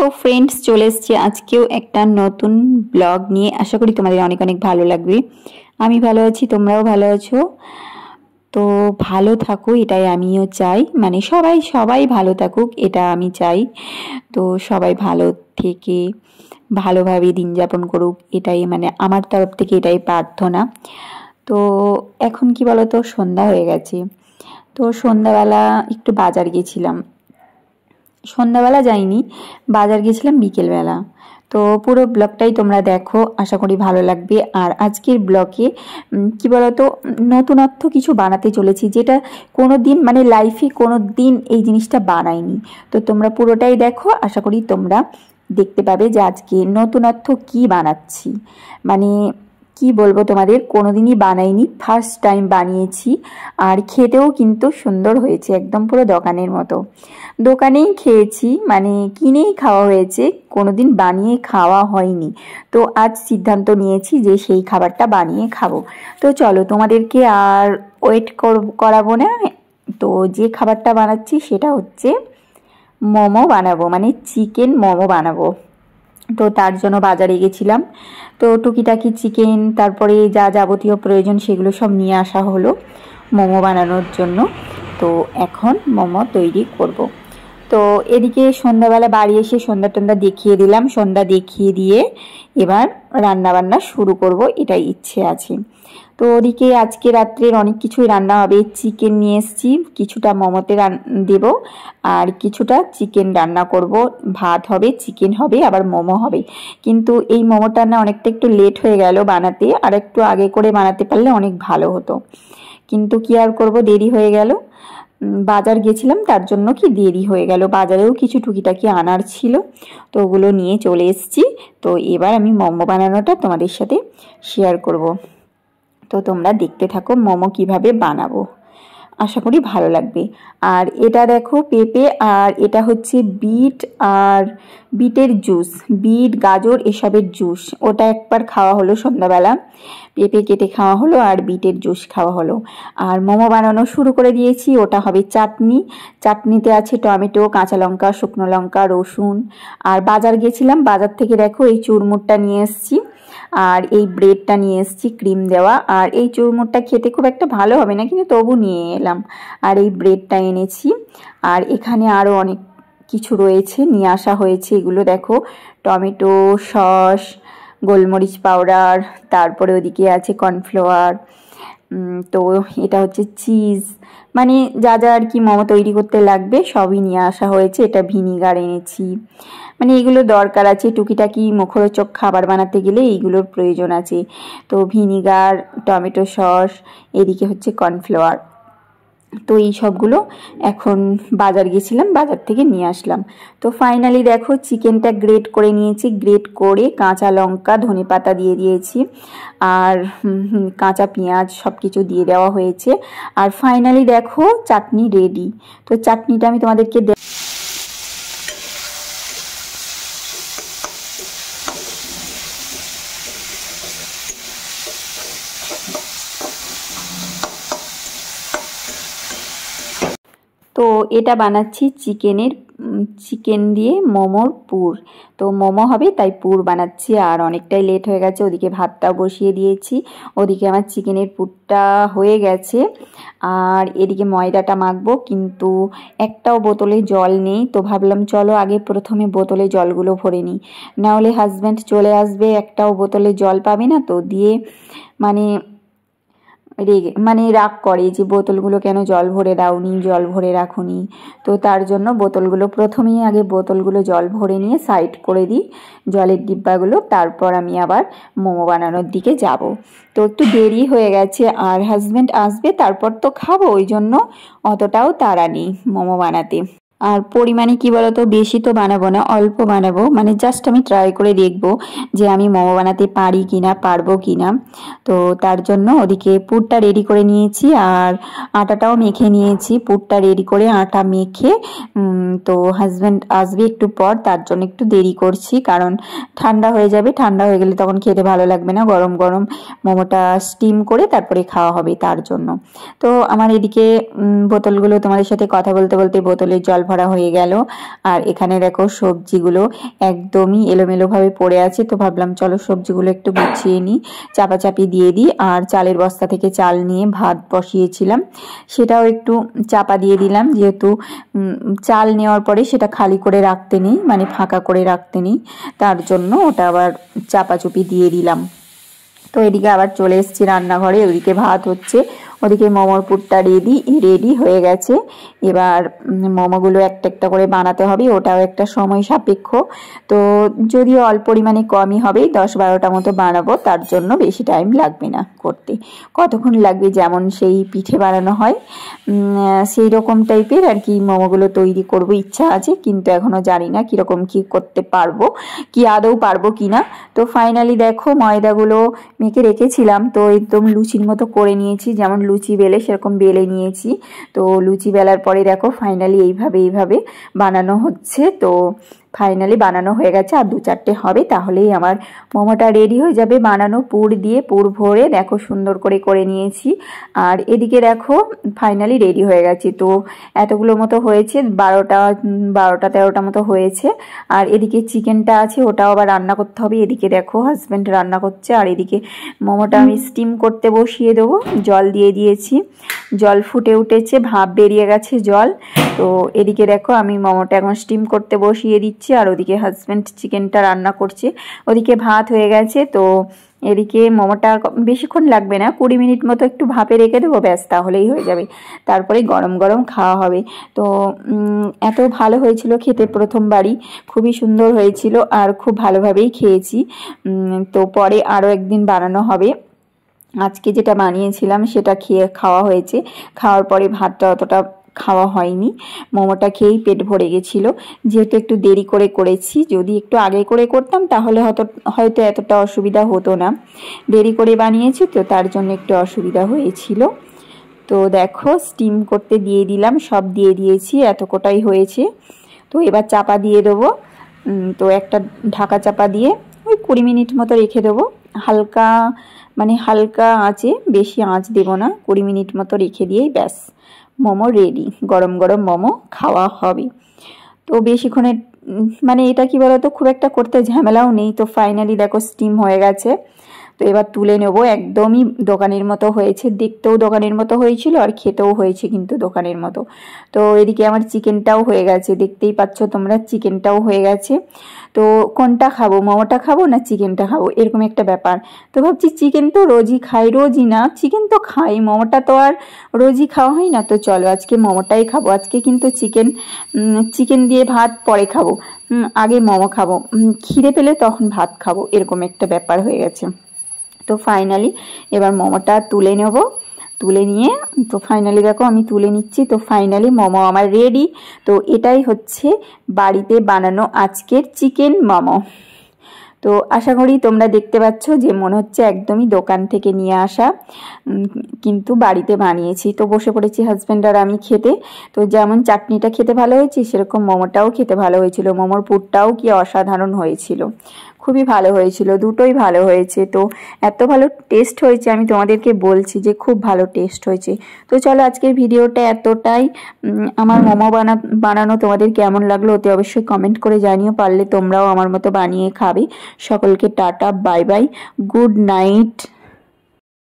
তো ফ্রেন্ডস, চলে এসেছি আজকেও একটা নতুন ব্লগ নিয়ে। আশা করি তোমাদের অনেক অনেক ভালো লাগবে। আমি ভালো আছি, তোমরাও ভালো আছো। তো ভালো থাকো, এটাই আমিও চাই। মানে সবাই সবাই ভালো থাকুক, এটা আমি চাই। তো সবাই ভালো থেকে ভালোভাবে দিন যাপন করুক, এটাই মানে আমার তরফ থেকে এটাই প্রার্থনা। তো এখন কি বলো তো, সন্ধ্যা হয়ে গেছে। তো সন্ধ্যাবেলা একটু বাজার গেছিলাম। সন্ধ্যাবেলা যাইনি, বাজার গেছিলাম বিকেলবেলা। তো পুরো ব্লগটাই তোমরা দেখো, আশা করি ভালো লাগবে। আর আজকের ব্লগে কি বলতো, নতুনত্ব কিছু বানাতে চলেছি, যেটা কোনো দিন মানে লাইফে কোনো দিন এই জিনিসটা বানাইনি। তো তোমরা পুরোটাই দেখো, আশা করি তোমরা দেখতে পাবে যে আজকে নতুনত্ব কি বানাচ্ছি। মানে কি বলবো তোমাদের, কোনোদিনই বানাইনি, ফার্স্ট টাইম বানিয়েছি। আর খেতেও কিন্তু সুন্দর হয়েছে, একদম পুরো দোকানের মতো। দোকানেই খেয়েছি, মানে কিনেই খাওয়া হয়েছে, কোনোদিন বানিয়ে খাওয়া হয়নি। তো আজ সিদ্ধান্ত নিয়েছি যে সেই খাবারটা বানিয়ে খাবো। তো চলো, তোমাদেরকে আর ওয়েট করাবো না। তো যে খাবারটা বানাচ্ছি সেটা হচ্ছে মোমো বানাবো, মানে চিকেন মোমো বানাবো। তো তার জন্য বাজারে গেছিলাম। তো টুকিটাকি চিকেন, তারপরে যা যাবতীয় প্রয়োজন সেগুলো সব নিয়ে আসা হলো মোমো বানানোর জন্য। তো এখন মোমো তৈরি করব। তো এদিকে সন্ধ্যাবেলা বাড়ি এসে সন্ধ্যা টন্ধ্যা দেখিয়ে দিলাম। সন্ধ্যা দেখিয়ে দিয়ে এবার রান্না বান্না শুরু করব, এটাই ইচ্ছে আছে। তো ওদিকে আজকে রাত্রের অনেক কিছুই রান্না হবে। চিকেন নিয়ে এসেছি, কিছুটা মোমোতে দেব, আর কিছুটা চিকেন রান্না করব। ভাত হবে, চিকেন হবে, আবার মোমো হবে। কিন্তু এই মোমোটা না অনেকটা একটু লেট হয়ে গেল বানাতে, আর একটু আগে করে বানাতে পারলে অনেক ভালো হতো। কিন্তু কি আর করব, দেরি হয়ে গেল। বাজার গেছিলাম, তার জন্য কি দেরি হয়ে গেল। বাজারেও কিছু টুকিটাকি আনার ছিল, তো ওগুলো নিয়ে চলে এসেছি। তো এবার আমি মোমো বানানোটা তোমাদের সাথে শেয়ার করব। তো তোমরা দেখতে থাকো মোমো কিভাবে বানাবো, আশা করি ভালো লাগবে। আর এটা দেখো পেঁপে, আর এটা হচ্ছে বিট আর বিটের জুস, বিট গাজর এসবের জুস। ওটা একবার খাওয়া হলো সন্ধ্যাবেলা, পেঁপে কেটে খাওয়া হলো আর বিটের জুস খাওয়া হলো। আর মোমো বানানো শুরু করে দিয়েছি। ওটা হবে চাটনি। চাটনিতে আছে টমেটো, কাঁচা লঙ্কা, শুকনো লঙ্কা, রসুন। আর বাজার গেছিলাম, বাজার থেকে দেখো এই চুরমুরটা নিয়ে এসেছি, আর এই ব্রেডটা নিয়ে এসেছি ক্রিম দেওয়া। আর এই চুরমুরটা খেতে খুব একটা ভালো হবে না, কিন্তু তবু নিয়ে এলাম। আর এই ব্রেডটা এনেছি। আর এখানে আরও অনেক কিছু রয়েছে, নিয়ে আসা হয়েছে। এগুলো দেখো, টমেটো সস, গোলমরিচ পাউডার, তারপরে ওদিকে আছে কর্নফ্লাওয়ার। তো এটা হচ্ছে চিজ, মানে যা যা আর কি মোমো তৈরি করতে লাগবে সবই নিয়ে আসা হয়েছে। এটা ভিনিগার এনেছি, মানে এগুলো দরকার আছে টুকিটাকি মুখরোচক খাবার বানাতে গেলে এইগুলোর প্রয়োজন আছে। তো ভিনিগার, টমেটো সস, এদিকে হচ্ছে কর্নফ্লাওয়ার। তো এই সবগুলো এখন বাজার গেছিলাম, বাজার থেকে নিয়ে আসলাম। তো ফাইনালি দেখো চিকেনটা গ্রেট করে নিয়েছি, গ্রেট করে কাঁচা লঙ্কা, ধনেপাতা দিয়ে দিয়েছি, আর কাঁচা পেঁয়াজ সব কিছু দিয়ে দেওয়া হয়েছে। আর ফাইনালি দেখো চাটনি রেডি। তো চাটনিটা আমি তোমাদেরকে তো এটা বানাচ্ছি চিকেন দিয়ে মোমোর পুর। তো মোমো হবে তাই পুর বানাচ্ছি। আর অনেকটাই লেট হয়ে গেছে, ওদিকে ভাতটাও বসিয়ে দিয়েছি। ওদিকে আমার চিকেনের পুরটা হয়ে গেছে, আর এদিকে ময়দাটা মাখবো। কিন্তু একটাও বোতলে জল নেই, তো ভাবলাম চলো আগে প্রথমে বোতলে জলগুলো ভরে নিই, নাহলে হাজব্যান্ড চলে আসবে, একটাও বোতলে জল পাবে না। তো দিয়ে মানে রাগ করে যে বোতলগুলো কেন জল ভরে দাওনি, জল ভরে রাখুনি। তো তার জন্য প্রথমেই আগে বোতলগুলো জল ভরে নিয়ে সাইড করে দিই, জলের ডিব্বাগুলো। তারপর আমি আবার মোমো বানানোর দিকে যাব। তো একটু দেরি হয়ে গেছে, আর হাজব্যান্ড আসবে তারপর তো খাবো, ওই জন্য অতটাও তাড়া নেই মোমো বানাতে। আর পরিমাণে কি বলতো, বেশি তো বানাবো না, অল্প বানাবো, মানে জাস্ট আমি ট্রাই করে দেখবো যে আমি মোমো বানাতে পারি কিনা, পারবো কিনা। তো তার জন্য ওদিকে পুরটা রেডি করে নিয়েছি, আর আটাটাও মেখে নিয়েছি। পুরটা রেডি করে আটা মেখে তো হাজব্যান্ড আসবে একটু পর, তার জন্য একটু দেরি করছি, কারণ ঠান্ডা হয়ে যাবে, ঠান্ডা হয়ে গেলে তখন খেতে ভালো লাগবে না। গরম গরম মোমোটা স্টিম করে তারপরে খাওয়া হবে, তার জন্য। তো আমার এদিকে বোতলগুলো, তোমাদের সাথে কথা বলতে বলতে বোতলের জল ভরা হয়ে গেল। আর এখানে দেখো সবজিগুলো একদমই এলোমেলোভাবে পড়ে আছে, তো ভাবলাম চলো সবজিগুলো একটু গুছিয়ে নিই, চাপাচাপি দিয়ে দিই। আর চালের বস্তা থেকে চাল নিয়ে ভাত বসিয়েছিলাম, সেটাও একটু চাপা দিয়ে দিলাম, যেহেতু চাল নেওয়ার পরে সেটা খালি করে রাখতে নেই, মানে ফাঁকা করে রাখতে নেই, তার জন্য ওটা আবার চাপাচুপি দিয়ে দিলাম। তো এদিকে আবার চলে এসেছি রান্নাঘরে, ওদিকে ভাত হচ্ছে, ওদিকে মোমোর পুরটা রেডি হয়ে গেছে। এবার মোমোগুলো একটা একটা করে বানাতে হবে, ওটাও একটা সময় সাপেক্ষ। তো যদিও অল্প পরিমাণে কমই হবে, 10-12টা মতো বানাবো, তার জন্য বেশি টাইম লাগবে না করতে। কতক্ষণ লাগবে, যেমন সেই পিঠে বানানো হয় সেই রকম টাইপের আর কি মোমোগুলো তৈরি করব ইচ্ছা আছে, কিন্তু এখনো জানি না কীরকম কী করতে পারবো, কি আদৌ পারবো কি না। তো ফাইনালি দেখো ময়দাগুলো মেখে রেখেছিলাম, তো একদম লুচির মতো করে নিয়েছি, যেমন লুচি বেলে সেরকম বেলে নিয়েছি। তো লুচি বেলার পরে দেখো ফাইনালি এইভাবে বানানো হচ্ছে। তো ফাইনালি বানানো হয়ে গেছে, আর 2-4টে হবে, তাহলেই আমার মোমোটা রেডি হয়ে যাবে বানানো। পুর ভরে দেখো সুন্দর করে নিয়েছি। আর এদিকে দেখো ফাইনালি রেডি হয়ে গেছে। তো এতগুলো মতো হয়েছে, 12টা-13টা মতো হয়েছে। আর এদিকে চিকেনটা আছে, ওটাও আবার রান্না করতে হবে। এদিকে দেখো হাজব্যান্ড রান্না করছে, আর এদিকে মোমোটা আমি স্টিম করতে বসিয়ে দেবো। জল দিয়ে দিয়েছি, জল ফুটে উঠেছে, ভাপ বেরিয়ে গেছে জল। তো এদিকে দেখো আমি মোমোটা এখন স্টিম করতে বসিয়ে দিচ্ছি, আর ওদিকে হাজব্যান্ড চিকেনটা রান্না করছে। ওদিকে ভাত হয়ে গেছে। তো এদিকে মোমোটা বেশিক্ষণ লাগবে না, 20 মিনিট মতো একটু ভাপে রেখে দেবো, ব্যাস তাহলেই হয়ে যাবে। তারপরে গরম গরম খাওয়া হবে। তো এত ভালো হয়েছিল খেতে, প্রথমবারই খুবই সুন্দর হয়েছিল, আর খুব ভালোভাবেই খেয়েছি। তো পরে আরও একদিন বানানো হবে। আজকে যেটা বানিয়েছিলাম সেটা খাওয়া হয়েছে, খাওয়ার পরে ভাতটা অতটা খাওয়া হয়নি, মোমোটা খেয়েই পেট ভরে গেছিল। যেহেতু একটু দেরি করে করেছি, যদি একটু আগে করে করতাম তাহলে হয়তো এতটা অসুবিধা হতো না। দেরি করে বানিয়েছি তো তার জন্য একটু অসুবিধা হয়েছিল। তো দেখো স্টিম করতে দিয়ে দিলাম, সব দিয়ে দিয়েছি, এত কোটাই হয়েছে। তো এবার চাপা দিয়ে দেবো। তো একটা ঢাকা চাপা দিয়ে ওই 20 মিনিট মতো রেখে দেবো, হালকা আঁচে, বেশি আঁচ দেবো না। 20 মিনিট মতো রেখে দিয়েই ব্যাস মোমো রেডি, গরম গরম মোমো খাওয়া হবে। তো বেশিক্ষণের এটা কি বলতো, খুব একটা করতে ঝামেলাও নেই। তো ফাইনালি দেখো স্টিম হয়ে গেছে। তো এবার তুলে নেব, একদমই দোকানের মতো হয়েছে, দেখতেও দোকানের মতো হয়েছিল, আর খেতেও হয়েছে কিন্তু দোকানের মতো। তো এদিকে আমার চিকেনটাও হয়ে গেছে, দেখতেই পাচ্ছ তোমরা, চিকেনটাও হয়ে গেছে। তো কোনটা খাবো, মোমোটা খাবো না চিকেনটা খাবো, এরকম একটা ব্যাপার। তো ভাবছি চিকেন তো রোজই খাই, রোজই না, চিকেন তো খাই, মোমোটা তো আর রোজই খাওয়া হয় না। তো চলো আজকে মোমোটাই খাবো। আজকে কিন্তু চিকেন দিয়ে ভাত পরে খাবো, আগে মোমো খাবো, খিদে পেলে তখন ভাত খাবো, এরকম একটা ব্যাপার হয়ে গেছে। তো ফাইনালি এবার মোমোটা তুলে নেব, তুলে নিয়ে তো ফাইনালি দেখো আমি তুলে নিচ্ছি। তো ফাইনালি মোমো আমার রেডি। তো এটাই হচ্ছে বাড়িতে বানানো আজকের চিকেন মোমো। তো আশা করি তোমরা দেখতে পাচ্ছ যে মনে হচ্ছে একদমই দোকান থেকে নিয়ে আসা, কিন্তু বাড়িতে বানিয়েছি। তো বসে পড়েছি হাজব্যান্ড আর আমি খেতে। তো যেমন চাটনিটা খেতে ভালো হয়েছে, সেরকম মোমোটাও খেতে ভালো হয়েছিল। মোমোর পুরটাও কি অসাধারণ হয়েছিল, খুবই ভালো হয়েছিল, দুটোই ভালো হয়েছে। তো এত ভালো টেস্ট হয়েছে, আমি তোমাদেরকে বলছি যে খুব ভালো টেস্ট হয়েছে। তো চলো আজকের ভিডিওটা এতটাই। আমার মোমো বানানো তোমাদের কেমন লাগলো অতি অবশ্যই কমেন্ট করে জানিও, পারলে তোমরাও আমার মতো বানিয়ে খাবে। সকলকে tata, bye bye, good night.